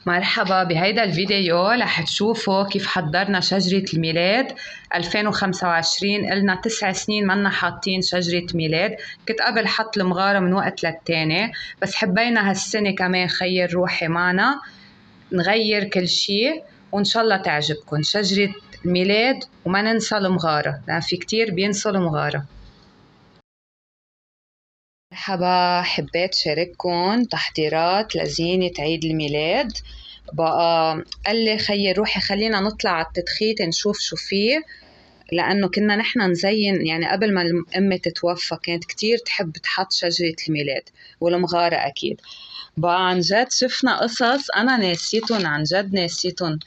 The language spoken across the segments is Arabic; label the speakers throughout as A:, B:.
A: مرحبا، بهيدا الفيديو رح تشوفوا كيف حضرنا شجرة الميلاد 2025. قلنا 9 سنين منا حاطين شجرة ميلاد. كنت قبل حط المغارة من وقت للتاني، بس حبينا هالسنة كمان خير روحي معنا نغير كل شي، وإن شاء الله تعجبكم شجرة الميلاد. وما ننسى المغارة لأن في كتير بينسوا المغارة. مرحبا، حبيت شارككم تحضيرات لزينة عيد الميلاد. بقى قال لي خير روحي خلينا نطلع على التدخيت نشوف شو فيه، لأنه كنا نحن نزين يعني قبل ما أمي تتوفى كانت كتير تحب تحط شجرة الميلاد والمغارة أكيد. بقى عن جد شفنا قصص أنا ناسيتهم، عن جد ناسيتهم.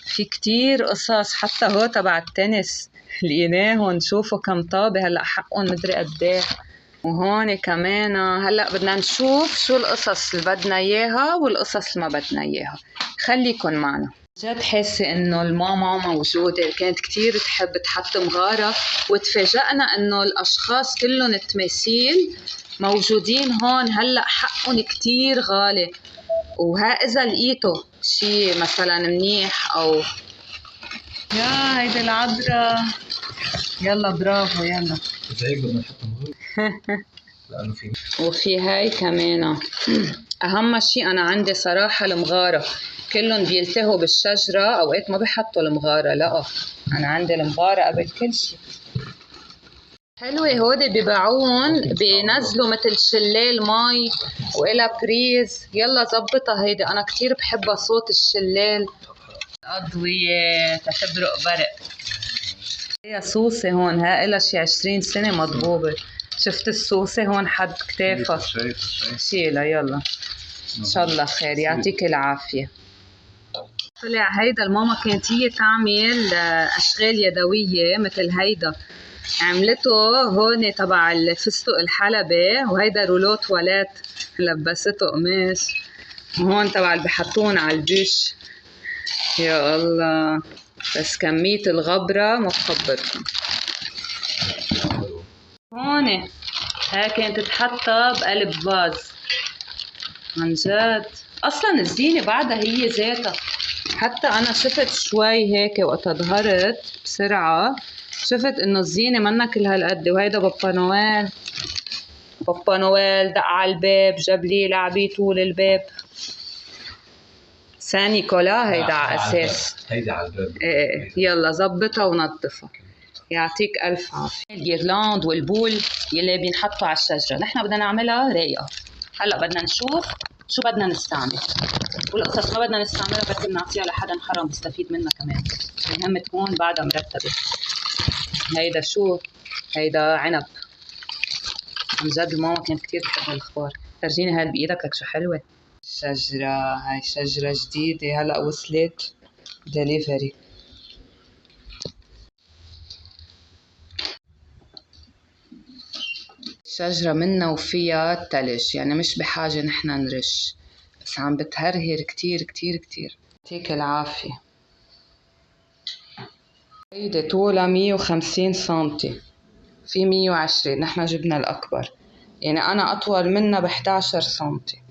A: في كتير قصص، حتى هو تبع التنس لقيناهم، شوفوا كم طابة هلأ حقهم مدري قديه. وهون كمان هلأ بدنا نشوف شو القصص اللي بدنا إياها والقصص اللي ما بدنا إياها. خليكن معنا. جد حاسة إنه الماما موجودة، كانت كتير تحب تحط مغارة، وتفاجأنا إنه الأشخاص كلهم التماثيل موجودين هون هلأ حقهم كتير غالي. وها إذا لقيته شي مثلا منيح أو يا هيدي العذراء، يلا برافو يلا.
B: هيك بدنا نحط مغارة لأنه في
A: وفي هاي كمان. أهم شي أنا عندي صراحة المغارة، كلهم بيلتهوا بالشجرة، أوقات ما بيحطوا المغارة. لا أنا عندي المغارة قبل كل شي. حلوة هودي ببيعون، بينزلوا مثل شلال مي وإلها بريز. يلا زبطها هيدي، أنا كتير بحبها صوت الشلال. أضوية تتبرق برق. هي صوصة هون، ها إلها شي 20 سنة مضبوبة. شفت الصوصة هون حد كتافها. شيلها يلا إن شاء الله خير، يعطيك العافية. طلع هيدا الماما كانت هي تعمل أشغال يدوية مثل هيدا، عملته هون تبع الفستق الحلبي، وهيدا رولو تواليت لبسته قماش، وهون تبع اللي بحطون على البوش. يا الله، بس كمية الغبرة ما بخبركم. هون هاي كانت تتحطها بقلب فاز. عن جد اصلا الزينة بعدها هي ذاتها. حتى انا شفت شوي هيك وقت ظهرت بسرعة، شفت انه الزينة منا كل هالقد. وهيدا بابا نويل، بابا نويل دق على الباب جاب لي لعبي طول الباب. سان نيكولا هيدا على اساس.
B: هيدا على الباب.
A: ايه يلا زبطها ونظفها. يعطيك الف عافية. الجيرلاند والبول يلي بينحطوا على الشجرة نحن بدنا نعملها رايقة. هلا بدنا نشوف شو بدنا نستعمل، والقصص ما بدنا نستعملها بس بنعطيها لحدا محرم بيستفيد منها كمان. المهم تكون بعدها مرتبة. هيدا شو؟ هيدا عنب. عن جد الماما كانت كتير تحب هالأخبار. فرجيني هاي بإيدك لك شو حلوة. شجرة، هاي شجرة جديدة هلأ وصلت دليفري. شجرة منا وفيها تلج، يعني مش بحاجة نحن نرش، بس عم بتهرهر كتير كتير كتير. يعطيك العافية. هيدي طولها 150 سنتي، في 120، نحن جبنا الأكبر، يعني أنا أطول منها ب11 سنتي.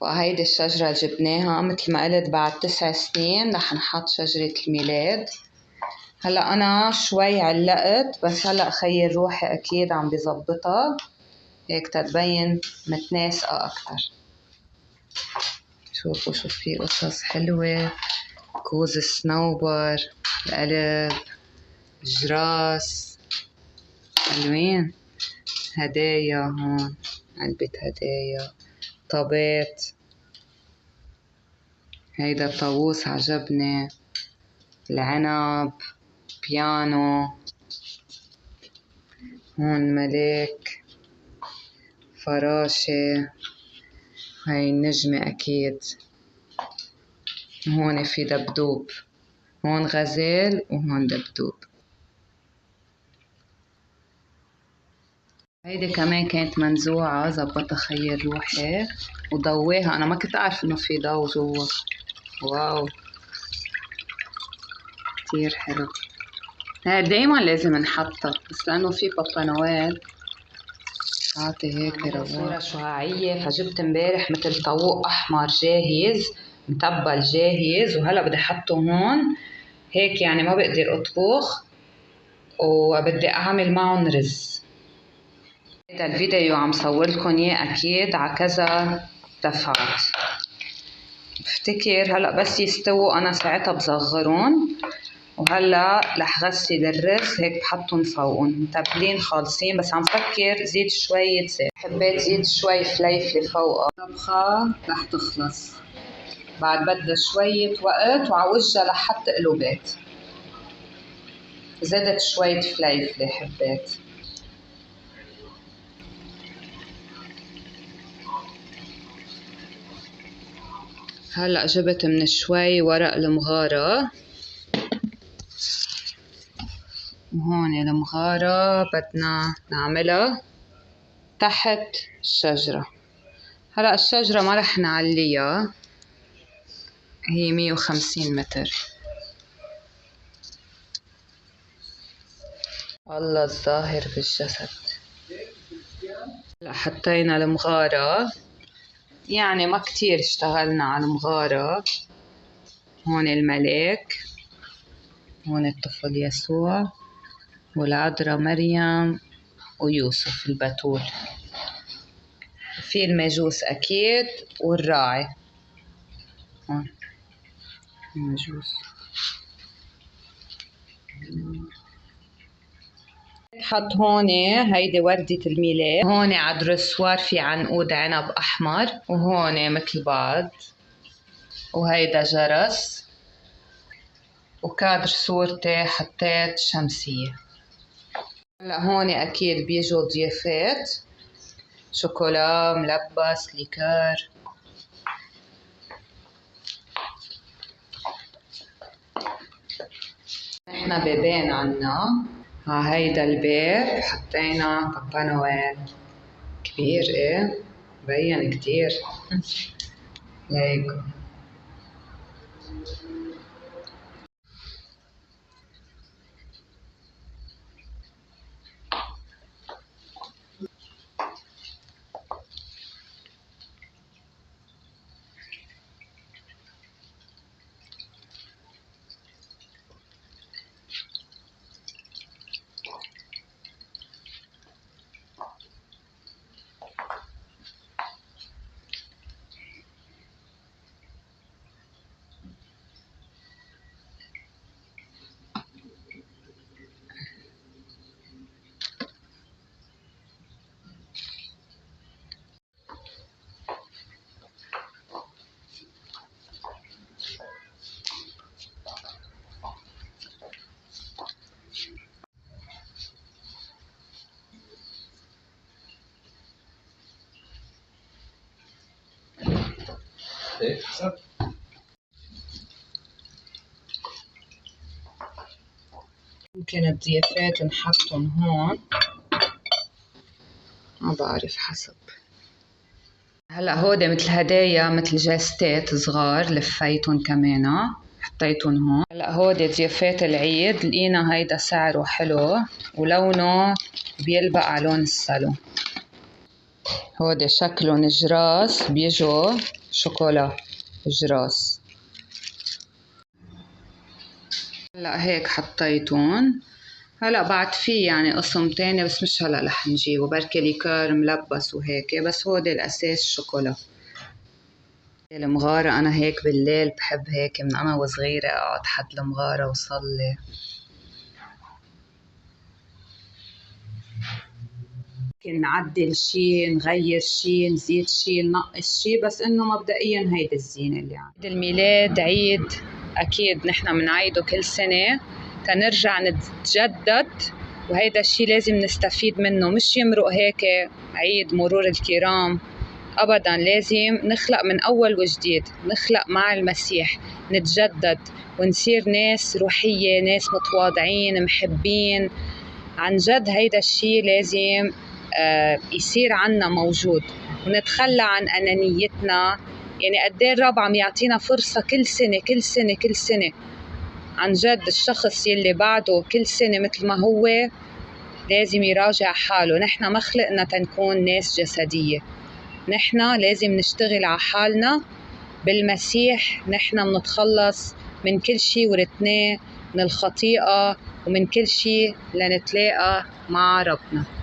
A: وهيدي الشجرة اللي جبناها مثل ما قلت بعد 9 سنين رح نحط شجرة الميلاد. هلا أنا شوي علقت، بس هلا خير روحي أكيد عم بزبطها هيك تتبين متناسقة أكتر. شوفوا شو في قصص حلوة، كوز الصنوبر، القلب، جراس، حلوين. هدايا هون، علبة هدايا، طابات. هيدا الطاووس عجبني، العنب، بيانو. هون ملاك، فراشة، هاي النجمة أكيد. هون في دبدوب، هون غزال وهون دبدوب. هيدي كمان كانت منزوعة، زبطها خير روحي وضواها. أنا ما كنت أعرف إنه في ضو جوا. واو كتير حلو. هاي دايما لازم نحطها، بس لأنه في بابا نويل أعطي هيك رواق. صورة شعاعية، فجبت امبارح مثل طاووق أحمر جاهز متبل جاهز، وهلا بدي أحطه هون هيك، يعني ما بقدر أطبخ وبدي أعمل معهم رز. هيدا الفيديو عم صور لكم إياه أكيد على كذا دفعات. بفتكر هلا بس يستووا أنا ساعتها بصغرون، وهلا رح غسل الرز هيك بحطهم فوقهم متبلين خالصين، بس عم فكر زيد شوية زيت. حبيت زيد شوي فليفلة فوقها. الطبخة رح تخلص بعد بدها شوية وقت، وعوجها لحتى قلوبات. زدت شوية فليفلة حبيت. هلأ جبت من شوي ورق المغارة، وهون المغارة بدنا نعملها تحت الشجرة. هلأ الشجرة ما رح نعليها، هي 150 متر. الله الظاهر بالجسد. هلأ حطينا المغارة، يعني ما كتير اشتغلنا على المغارة. هون الملاك، هون الطفل يسوع، والعذراء مريم، ويوسف البتول، في المجوس أكيد، والراعي. هون المجوس. حط هون هيدي وردة الميلاد، هون على الدرسوار في عنقود عنب أحمر، وهون مثل بعض، وهيدا جرس، وكادر صورتي حطيت شمسية. هلا هون أكيد بيجوا ضيافات، شوكولا ملبس ليكر. احنا بيبين عنا، ها هيدا الباب حطينا بابا نويل كبير، ايه مبين كتير. ليكو ممكن الضيافات نحطهم هون، ما بعرف حسب. هلا هودي مثل هدايا، مثل جاستات صغار لفيتهم كمان حطيتهم هون. هلا هودي ضيافات العيد، لقينا هيدا سعره حلو ولونه بيلبق على لون السلو. هودي شكلهم جراس، بيجوا شوكولا جراس. هلا هيك حطيتون. هلا بعد في يعني قسم تاني، بس مش هلا رح نجيبه، بركي ليكار ملبس وهيك، بس هودي الاساس شوكولا. المغارة انا هيك بالليل بحب هيك من انا وصغيرة اقعد حد المغارة وصلي. ممكن نعدل شي، نغير شي، نزيد شي، ننقص شي، بس انه مبدئيا هيدي الزينة اللي عيد الميلاد. عيد اكيد نحنا بنعيده كل سنة تنرجع نتجدد، وهيدا الشي لازم نستفيد منه، مش يمرق هيك عيد مرور الكرام ابدا. لازم نخلق من اول وجديد، نخلق مع المسيح، نتجدد ونصير ناس روحية، ناس متواضعين محبين عن جد. هيدا الشي لازم يصير عنا موجود، ونتخلى عن أنانيتنا. يعني قد ايه الرب عم يعطينا فرصة كل سنة كل سنة كل سنة، عن جد الشخص يلي بعده كل سنة مثل ما هو لازم يراجع حاله. نحن ما خلقنا تنكون ناس جسدية، نحن لازم نشتغل على حالنا. بالمسيح نحن منتخلص من كل شي ورثناه من الخطيئة ومن كل شي لنتلاقى مع ربنا.